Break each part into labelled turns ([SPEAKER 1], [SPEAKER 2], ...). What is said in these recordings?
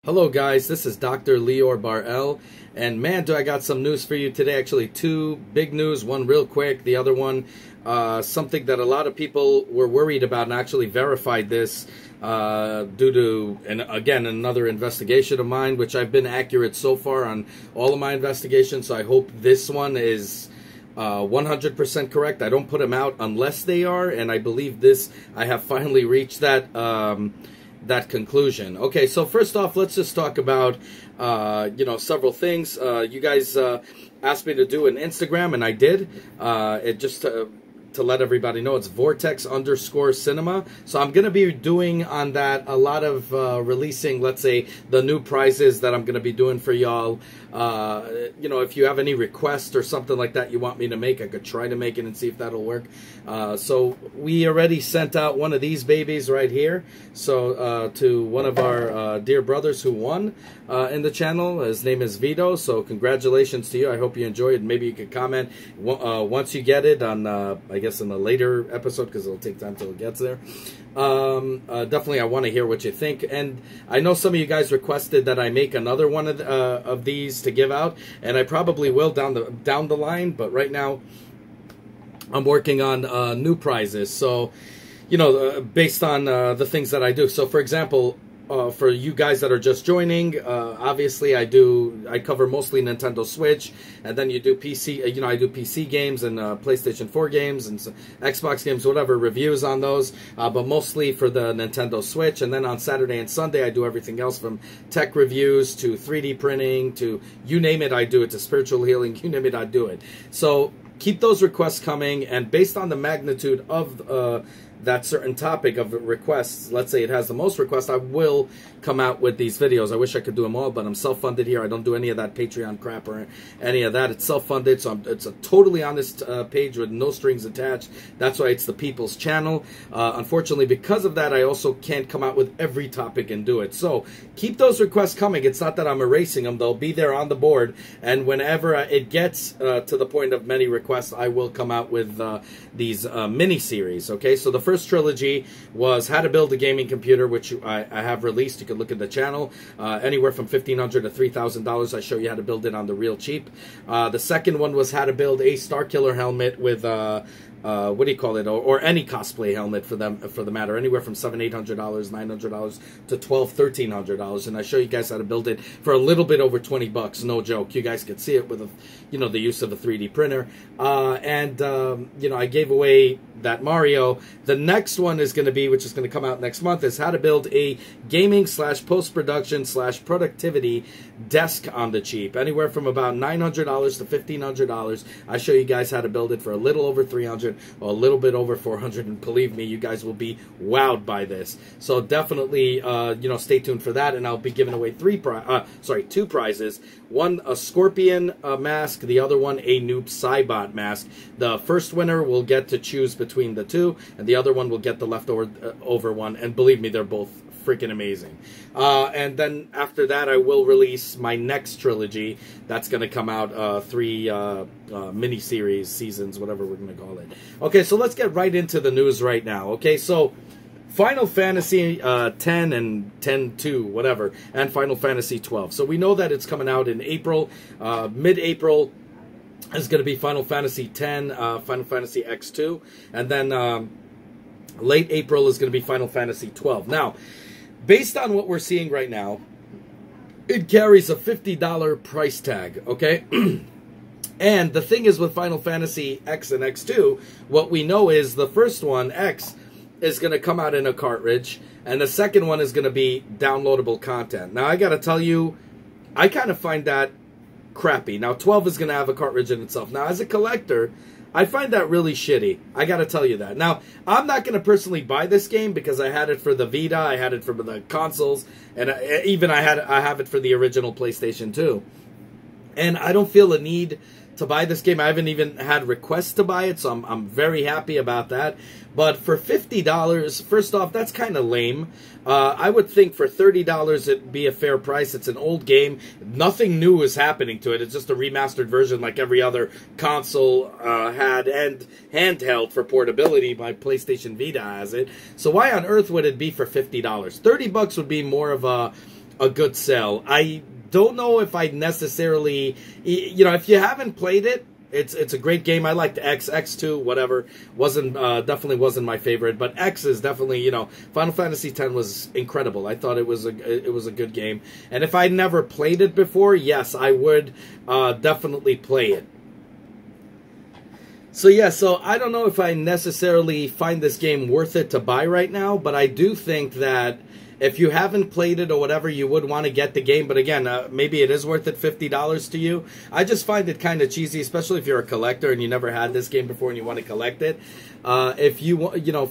[SPEAKER 1] Hello guys, this is Dr. Lior Bar-El, and man do I got some news for you today. Actually two big news, one real quick, the other one something that a lot of people were worried about and actually verified this due to, and again, another investigation of mine, which I've been accurate so far on all of my investigations, so I hope this one is 100% correct. I don't put them out unless they are, and I believe this, I have finally reached that that conclusion. Okay, so first off, let's just talk about, several things. You guys asked me to do an Instagram, and I did. It just to let everybody know, it's Vortex_Cinema. So I'm going to be doing on that a lot of releasing, let's say, the new prizes that I'm going to be doing for y'all. If you have any requests or something like that you want me to make, I could try to make it and see if that'll work. So we already sent out one of these babies right here. So to one of our dear brothers who won in the channel. His name is Vito. So congratulations to you. I hope you enjoyed it. Maybe you could comment once you get it on, I guess, in a later episode, because it'll take time till it gets there. Definitely, I want to hear what you think. And I know some of you guys requested that I make another one of these to give out, and I probably will down the line. But right now, I'm working on new prizes. So, based on the things that I do. So, for example, for you guys that are just joining, obviously I cover mostly Nintendo Switch, and then you do PC, I do PC games and PlayStation 4 games and Xbox games, whatever, reviews on those, but mostly for the Nintendo Switch. And then on Saturday and Sunday, I do everything else from tech reviews to 3D printing to you name it, I do it, to spiritual healing, you name it, I do it. So keep those requests coming, and based on the magnitude of that certain topic of requests, let's say it has the most requests, I will come out with these videos. I wish I could do them all, but I'm self-funded here. I don't do any of that Patreon crap or any of that. It's self-funded, so it's a totally honest page with no strings attached. That's why it's the people's channel. Unfortunately, because of that, I also can't come out with every topic and do it. So keep those requests coming. It's not that I'm erasing them. They'll be there on the board, and whenever it gets to the point of many requests, I will come out with these mini-series, okay? So the first trilogy was How to Build a Gaming Computer, which I have released. You can look at the channel. Anywhere from $1,500 to $3,000. I show you how to build it on the real cheap. The second one was How to Build a Starkiller helmet with what do you call it, or any cosplay helmet for the matter, anywhere from $700, $800, $900 to $1,200, $1,300, and I show you guys how to build it for a little bit over 20 bucks, no joke. You guys can see it with the use of a 3D printer, I gave away that Mario. The next one is going to be, which is going to come out next month, is How to Build a Gaming / Post-Production / Productivity Desk on the cheap, anywhere from about $900 to $1,500. I show you guys how to build it for a little over $300 or a little bit over $400, and believe me, you guys will be wowed by this. So definitely, stay tuned for that, and I'll be giving away two prizes. One, a Scorpion mask, the other one, a Noob Saibot mask. The first winner will get to choose between the two, and the other one will get the leftover one, and believe me, they're both freaking amazing. And then after that, I will release my next trilogy. That's going to come out 3 mini-series, seasons, whatever we're going to call it. Okay, so let's get right into the news right now. Okay, so Final Fantasy 10 and 10-2, whatever, and Final Fantasy 12. So we know that it's coming out in April. Mid-April is going to be Final Fantasy 10, Final Fantasy X2, and then late April is going to be Final Fantasy 12. Now, based on what we're seeing right now, it carries a $50 price tag, okay? And the thing is with Final Fantasy X and X2, what we know is the first one, X, is going to come out in a cartridge, and the second one is going to be downloadable content. Now, I got to tell you, I kind of find that crappy. Now, 12 is going to have a cartridge in itself. Now, as a collector, I find that really shitty. I got to tell you that. Now, I'm not going to personally buy this game because I had it for the Vita, I had it for the consoles, and I have it for the original PlayStation 2. And I don't feel a need to buy this game. I haven't even had requests to buy it, so I'm very happy about that. But for $50, first off, that's kind of lame. I would think for $30 it'd be a fair price. It's an old game. Nothing new is happening to it. It's just a remastered version like every other console had, and handheld for portability. My PlayStation Vita has it. So why on earth would it be for $50? $30 would be more of a a good sell. I don't know if I necessarily, you know, if you haven't played it, it's a great game. I liked X2, whatever. Definitely wasn't my favorite, but X is definitely, you know, Final Fantasy X was incredible. I thought it was a good game. And if I'd never played it before, yes, I would definitely play it. So yeah, so I don't know if I necessarily find this game worth it to buy right now, but I do think that if you haven't played it or whatever, you would want to get the game. But again, maybe it is worth it, $50 to you. I just find it kind of cheesy, especially if you're a collector and you never had this game before and you want to collect it. If you want, you know,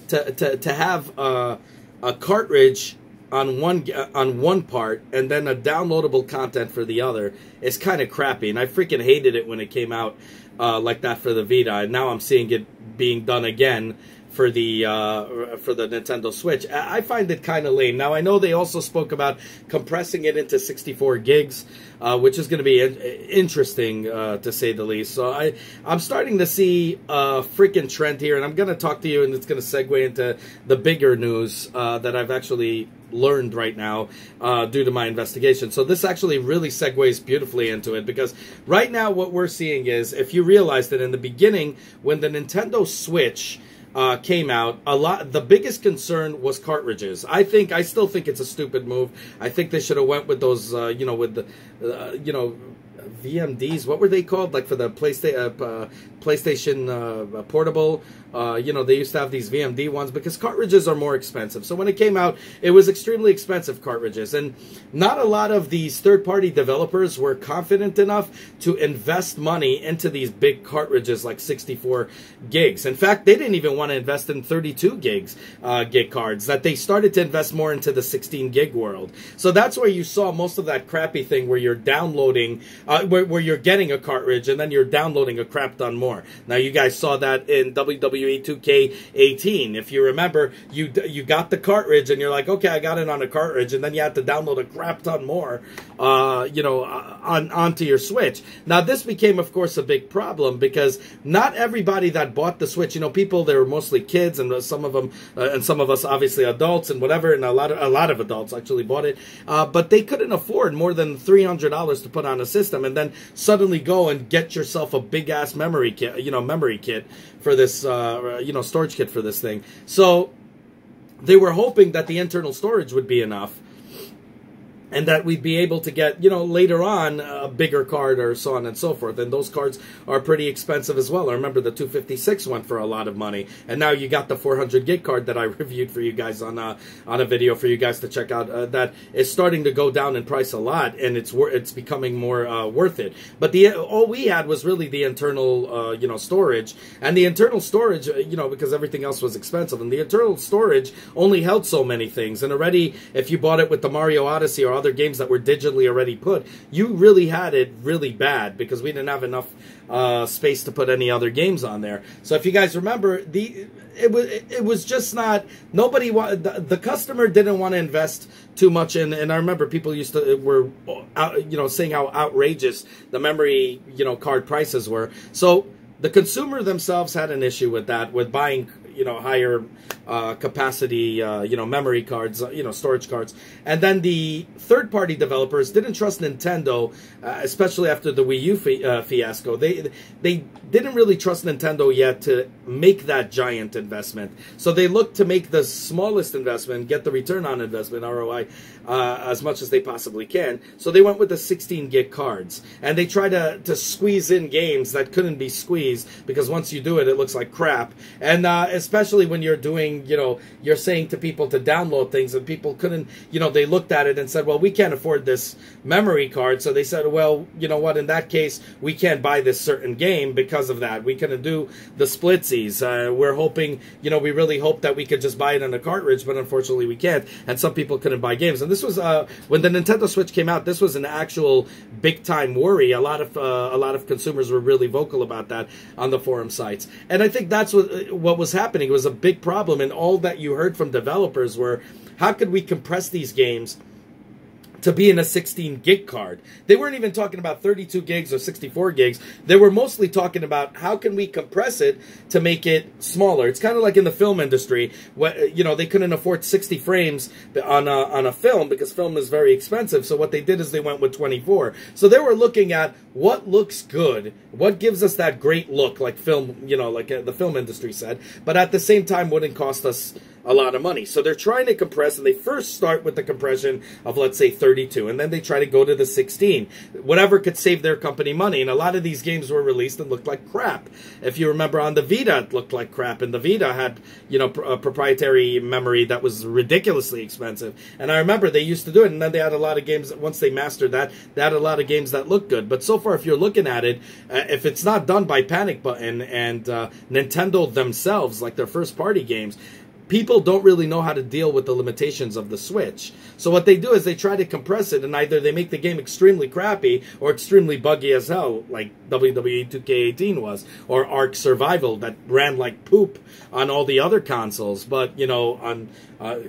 [SPEAKER 1] to have a cartridge on one part and then a downloadable content for the other is kind of crappy. And I freaking hated it when it came out like that for the Vita. And now I'm seeing it being done again for the Nintendo Switch. I find it kind of lame. Now, I know they also spoke about compressing it into 64 gigs, which is going to be interesting, to say the least. So I'm starting to see a freaking trend here, and I'm going to talk to you, and it's going to segue into the bigger news that I've actually learned right now due to my investigation. So this actually really segues beautifully into it, because right now what we're seeing is, if you realize that in the beginning, when the Nintendo Switch came out, the biggest concern was cartridges. I still think it's a stupid move. I think they should have went with those, you know, with the, you know, VMDs. What were they called? Like for the PlayStation Portable. You know, they used to have these VMD ones because cartridges are more expensive. So when it came out, it was extremely expensive cartridges. And not a lot of these third-party developers were confident enough to invest money into these big cartridges like 64 gigs. In fact, they didn't even want to invest in 32 gig cards. That they started to invest more into the 16 gig world. So that's where you saw most of that crappy thing where you're downloading, where you're getting a cartridge and then you're downloading a crap ton more. Now, you guys saw that in WWE 2K18. If you remember, you got the cartridge and you're like, okay, I got it on a cartridge, and then you had to download a crap ton more, you know, onto your Switch. Now, this became, of course, a big problem because not everybody that bought the Switch, you know, people, they were mostly kids, and some of them, and some of us, obviously, adults and whatever, and a lot of adults actually bought it, but they couldn't afford more than $300 to put on a system, and then suddenly go and get yourself a big ass memory kit, you know, memory kit for this, you know, storage kit for this thing. So they were hoping that the internal storage would be enough, and that we'd be able to get, you know, later on a bigger card or so on and so forth. And those cards are pretty expensive as well. I remember the 256 went for a lot of money. And now you got the 400 gig card that I reviewed for you guys on a video for you guys to check out. That is starting to go down in price a lot, and it's becoming more worth it. But all we had was really the internal, you know, storage. And the internal storage, you know, because everything else was expensive. And the internal storage only held so many things. And already, if you bought it with the Mario Odyssey or other games that were digitally already put, you really had it really bad because we didn't have enough space to put any other games on there. So if you guys remember, it was just not, nobody the customer didn't want to invest too much in. And I remember people were you know, saying how outrageous the memory, you know, card prices were. So the consumer themselves had an issue with that, with buying, you know, higher capacity, you know, memory cards, you know, storage cards. And then the third-party developers didn't trust Nintendo, especially after the Wii U fiasco. They didn't really trust Nintendo yet to make that giant investment. So they looked to make the smallest investment, get the return on investment, ROI, as much as they possibly can. So they went with the 16 gig cards. And they tried to squeeze in games that couldn't be squeezed, because once you do it, it looks like crap. And especially when you're doing, you know, you're saying to people to download things, and people couldn't, you know, they looked at it and said, well, we can't afford this memory card. So they said, well, you know what, in that case, we can't buy this certain game because of that. We couldn't do the splitsies. We're hoping, you know, we really hope that we could just buy it on a cartridge, but unfortunately we can't. And some people couldn't buy games. And this was, when the Nintendo Switch came out, this was an actual big-time worry. A lot of consumers were really vocal about that on the forum sites. And I think that's what was happening. It was a big problem, and all that you heard from developers were, how could we compress these games to be in a 16 gig card. They weren't even talking about 32 gigs or 64 gigs. They were mostly talking about how can we compress it to make it smaller. It's kind of like in the film industry, where, you know, they couldn't afford 60 frames on a film because film is very expensive. So what they did is they went with 24. So they were looking at what looks good, what gives us that great look, like film, you know, like the film industry said, but at the same time wouldn't cost us a lot of money. So they're trying to compress, and they first start with the compression of, let's say, 32, and then they try to go to the 16. Whatever could save their company money, and a lot of these games were released and looked like crap. If you remember on the Vita, it looked like crap, and the Vita had, you know, a proprietary memory that was ridiculously expensive. And I remember they used to do it, and then they had a lot of games, once they mastered that, they had a lot of games that looked good. But so far, if you're looking at it, if it's not done by Panic Button and Nintendo themselves, like their first-party games, people don't really know how to deal with the limitations of the Switch. So what they do is they try to compress it, and either they make the game extremely crappy or extremely buggy as hell, like WWE 2K18 was, or Ark Survival that ran like poop on all the other consoles. But, you know, on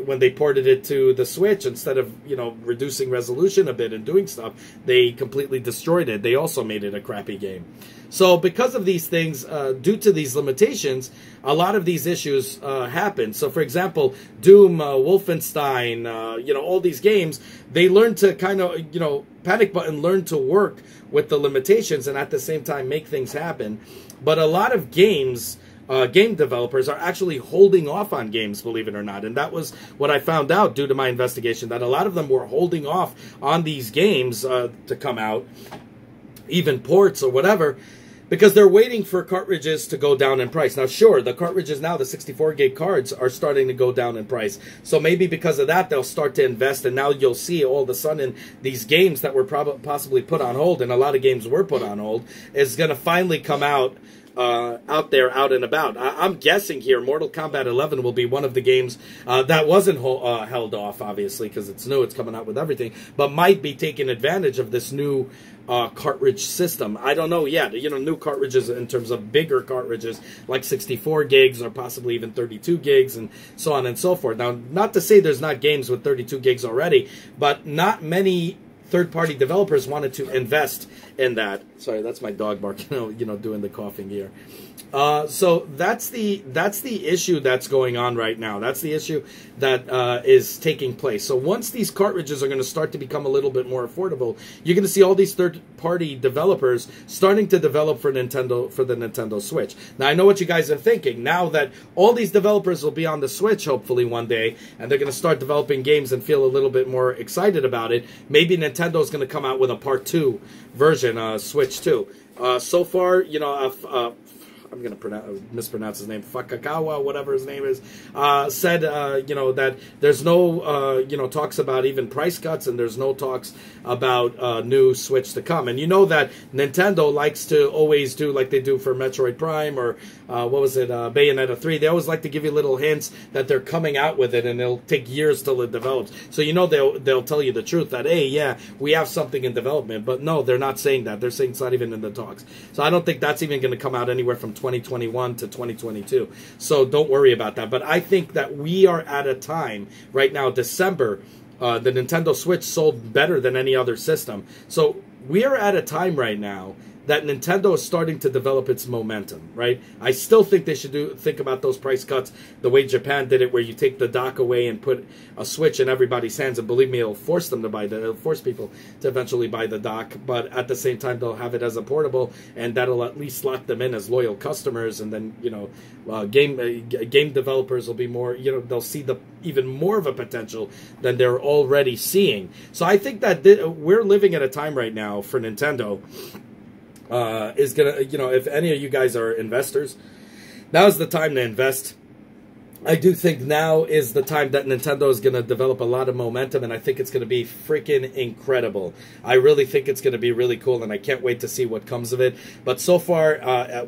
[SPEAKER 1] when they ported it to the Switch, instead of, you know, reducing resolution a bit and doing stuff, they completely destroyed it. They also made it a crappy game. So because of these things, due to these limitations, a lot of these issues happen. So, for example, Doom, Wolfenstein, you know, all these games, they learned to kind of, you know, Panic Button learned to work with the limitations and at the same time make things happen. But a lot of games, game developers are actually holding off on games, believe it or not. And that was what I found out due to my investigation, that a lot of them were holding off on these games to come out, even ports or whatever, because they're waiting for cartridges to go down in price. Now, sure, the cartridges now, the 64 gig cards, are starting to go down in price. So maybe because of that, they'll start to invest, and now you'll see all of a sudden these games that were possibly put on hold, and a lot of games were put on hold, is going to finally come out there, out and about. I'm guessing here Mortal Kombat 11 will be one of the games that wasn't held off, obviously, because it's new, it's coming out with everything, but might be taking advantage of this new cartridge system. I don't know yet. You know, new cartridges in terms of bigger cartridges, like 64 gigs or possibly even 32 gigs and so on and so forth. Now, not to say there's not games with 32 gigs already, but not many third-party developers wanted to invest in that. Sorry, that's my dog barking, you know, doing the coughing here. So that's the issue that's going on right now. That's the issue that is taking place. So once these cartridges are going to start to become a little bit more affordable, you're going to see all these third-party developers starting to develop for the Nintendo Switch. Now, I know what you guys are thinking. Now that all these developers will be on the Switch, hopefully one day, and they're going to start developing games and feel a little bit more excited about it, maybe Nintendo's going to come out with a Part 2 version, Switch 2. So far, you know, I'm going to mispronounce his name, Fakakawa, whatever his name is, said, you know, that there's no, you know, talks about even price cuts, and there's no talks about new Switch to come. And you know that Nintendo likes to always do like they do for Metroid Prime or, what was it, Bayonetta 3. They always like to give you little hints that they're coming out with it, and it'll take years till it develops. So you know they'll tell you the truth that, hey, yeah, we have something in development. But no, they're not saying that. They're saying it's not even in the talks. So I don't think that's even going to come out anywhere from 2021 to 2022. So don't worry about that. But I think that we are at a time right now, December, the Nintendo Switch sold better than any other system. So we are at a time right now that Nintendo is starting to develop its momentum, right? I still think they should think about those price cuts the way Japan did it, where you take the dock away and put a Switch in everybody's hands, and believe me, it'll force them to it'll force people to eventually buy the dock, but at the same time, they'll have it as a portable, and that'll at least lock them in as loyal customers, and then, you know, game developers will be more, you know, they'll see even more of a potential than they're already seeing. So I think that we're living at a time right now for Nintendo, is gonna, you know, if any of you guys are investors, now's the time to invest. I do think now is the time that Nintendo is going to develop a lot of momentum, and I think it's going to be freaking incredible. I really think it's going to be really cool, and I can't wait to see what comes of it. But so far,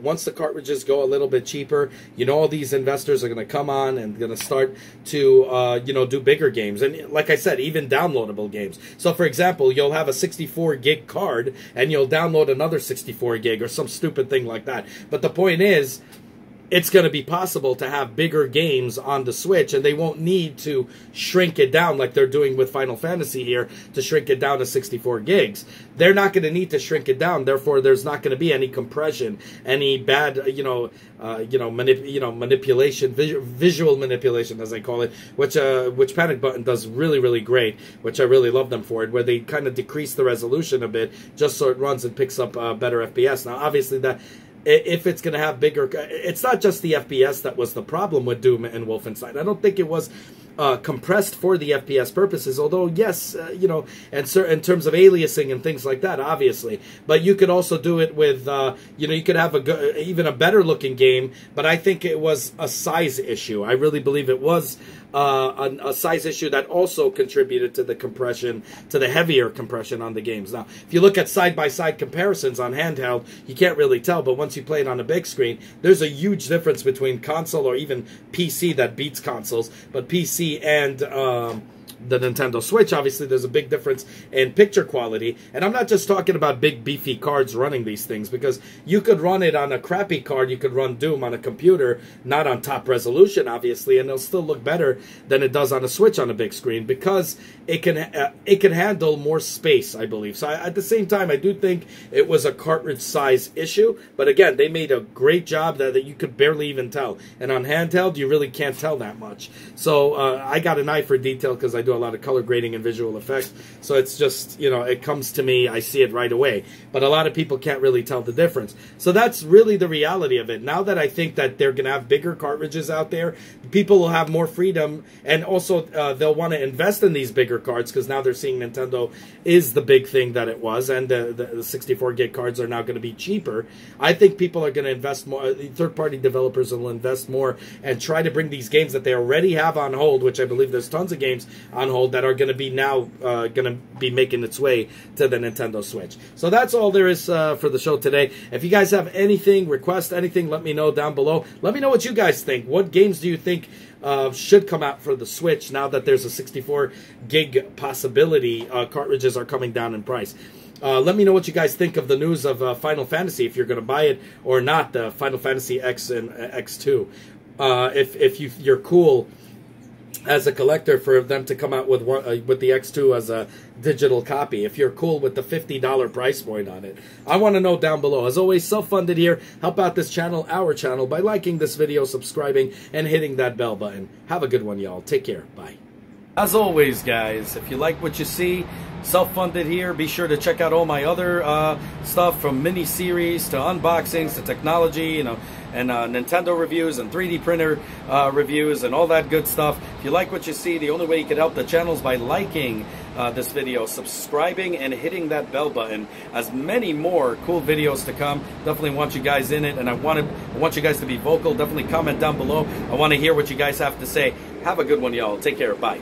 [SPEAKER 1] once the cartridges go a little bit cheaper, you know, all these investors are going to come on and going to start to, you know, do bigger games. And like I said, even downloadable games. So, for example, you'll have a 64 gig card, and you'll download another 64 gig or some stupid thing like that. But the point is, it's going to be possible to have bigger games on the Switch, and they won't need to shrink it down like they're doing with Final Fantasy here to shrink it down to 64 gigs. They're not going to need to shrink it down. Therefore, there's not going to be any compression, any bad, manipulation, visual manipulation, as I call it, which Panic Button does really, really great, which I really love them for it, where they kind of decrease the resolution a bit just so it runs and picks up better FPS. Now, obviously, that if it's going to have bigger, it's not just the FPS that was the problem with Doom and Wolfenstein. I don't think it was compressed for the FPS purposes, although yes, and in terms of aliasing and things like that, obviously. But you could also do it with, you could have even a better looking game. But I think it was a size issue. I really believe it was a size issue that also contributed to the compression, to the heavier compression on the games. Now, if you look at side-by-side comparisons on handheld, you can't really tell, but once you play it on a big screen, there's a huge difference between console or even PC that beats consoles, but PC and the Nintendo Switch, obviously there's a big difference in picture quality. And I'm not just talking about big beefy cards running these things, because you could run it on a crappy card, you could run Doom on a computer, not on top resolution obviously, and it'll still look better than it does on a Switch on a big screen, because it can handle more space, I believe. So at the same time, I do think it was a cartridge size issue, but again, they made a great job that you could barely even tell. And on handheld, you really can't tell that much. So I got an eye for detail because I do a lot of color grading and visual effects. So it's just, it comes to me, I see it right away. But a lot of people can't really tell the difference. So that's really the reality of it. Now that I think that they're going to have bigger cartridges out there, people will have more freedom, and also they'll want to invest in these bigger cards, because now they're seeing Nintendo is the big thing that it was, and the 64 gig cards are now going to be cheaper. I think people are going to invest more, third-party developers will invest more and try to bring these games that they already have on hold, which I believe there's tons of games on hold that are going to be now going to be making its way to the Nintendo Switch. So that's all there is for the show today. If you guys have anything, request anything, let me know down below. Let me know what you guys think. What games do you think should come out for the Switch now that there's a 64 gig possibility? Cartridges are coming down in price. Let me know what you guys think of the news of Final Fantasy, if you're going to buy it or not, the Final Fantasy X and X2. If you're cool as a collector for them to come out with the X2 as a digital copy, if you're cool with the $50 price point on it. I want to know down below. As always, self-funded here. Help out this channel, our channel, by liking this video, subscribing, and hitting that bell button. Have a good one, y'all. Take care. Bye. As always, guys, if you like what you see, self-funded here, be sure to check out all my other stuff, from mini-series to unboxings to technology, and Nintendo reviews and 3D printer reviews and all that good stuff. If you like what you see, the only way you can help the channel is by liking this video, subscribing, and hitting that bell button. As many more cool videos to come. Definitely want you guys in it, and I want you guys to be vocal. Definitely comment down below. I want to hear what you guys have to say. Have a good one, y'all. Take care. Bye.